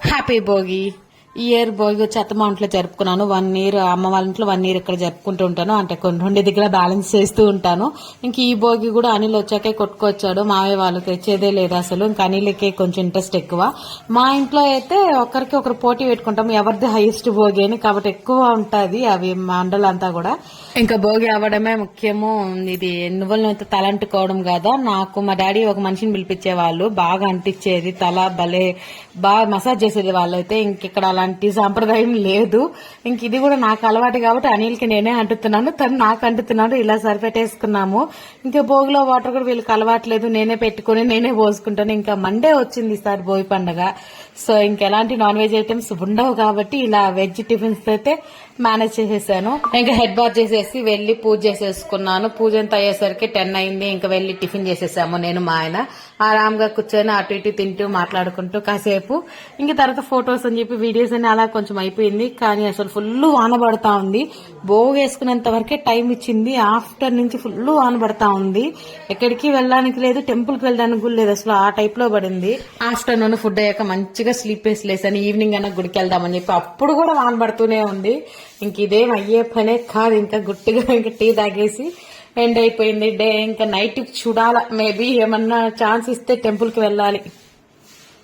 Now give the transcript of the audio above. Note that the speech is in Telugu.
హ్యాపీ భోగి. ఈ ఇయర్ భోగి వచ్చి అత్తమ్మ ఇంట్లో జరుపుకున్నాను. 1 ఇయర్ అమ్మ వాళ్ళ ఇంట్లో 1 ఇయర్ ఇక్కడ జరుపుకుంటూ ఉంటాను. అంటే కొన్ని 2 దగ్గర బ్యాలెన్స్ చేస్తూ ఉంటాను. ఇంక ఈ భోగి కూడా అనిల్ వచ్చాకే కొట్టుకొచ్చాడు. మావయ్య వాళ్ళు తెచ్చేదే లేదు అసలు. ఇంకా అనిల్కే కొంచెం ఇంట్రెస్ట్ ఎక్కువ. మా ఇంట్లో అయితే ఒకరికి ఒకరు పోటీ పెట్టుకుంటాం ఎవరిది హైయెస్ట్ భోగి అని. కాబట్టి ఎక్కువ ఉంటది అవి మండలంతా కూడా. ఇంకా భోగి అవ్వడమే ముఖ్యము. ఇది నువ్వులను తలంటుకోవడం కదా. నాకు మా డాడీ ఒక మనిషిని పిలిపించేవాళ్ళు, బాగా అంటించేది తల, భలే బాగా మసాజ్ చేసేది వాళ్ళైతే. ఇంకెక్కడ అలాంటి సాంప్రదాయం లేదు. ఇంక ఇది కూడా నాకు అలవాటు కాబట్టి అనిల్కి నేనే అంటుతున్నాను, తను నాకు అంటున్నాడు. ఇలా సరిపెట్టేసుకున్నాము. ఇంకా భోగిలో వాటర్ కూడా వీళ్ళకి అలవాట్లేదు, నేనే పెట్టుకుని నేనే పోసుకుంటాను. ఇంకా మండే వచ్చింది ఈసారి భోగి పండుగ. సో ఇంకెలాంటి నాన్ వెజ్ ఐటమ్స్ ఉండవు కాబట్టి ఇలా వెజ్ టిఫిన్స్ అయితే మేనేజ్ చేసేసాను. ఇంకా హెడ్ బాత్ చేసేసి వెళ్లి పూజ చేసేసుకున్నాను. పూజ అంతా అయ్యేసరికి 10 అయింది. ఇంకా వెళ్లి టిఫిన్ చేసేసాము నేను మా ఆయన. ఆరాంగా కూర్చొని అటు ఇటు తింటూ మాట్లాడుకుంటూ కాసేపు. ఇంక తర్వాత ఫొటోస్ అని చెప్పి వీడియోస్ అని అలా కొంచెం అయిపోయింది. కానీ అసలు ఫుల్ వాన పడతా ఉంది. భోగి వేసుకునేంత వరకే టైం ఇచ్చింది. ఆఫ్టర్ నుంచి ఫుల్ వాన పడతా ఉంది. ఎక్కడికి వెళ్ళడానికి లేదు, టెంపుల్ కి వెళ్ళడానికి కూడా లేదు. అసలు ఆ టైప్ లో పడింది. ఆఫ్టర్నూన్ ఫుడ్ అయ్యాక మంచిగా స్లీప్ వేసి లేసాను. ఈవినింగ్ అయినా గుడికి వెళ్దామని చెప్పి అప్పుడు కూడా వాన పడుతూనే ఉంది. ఇంక ఇదేం అయ్యే పనే కాదు. ఇంకా గుట్టిగా ఇంకా టీ తాగేసి ఎండ్ అయిపోయింది డే. ఇంకా నైట్ చూడాల, మేబీ ఏమన్నా ఛాన్స్ ఇస్తే టెంపుల్ కి వెళ్ళాలి.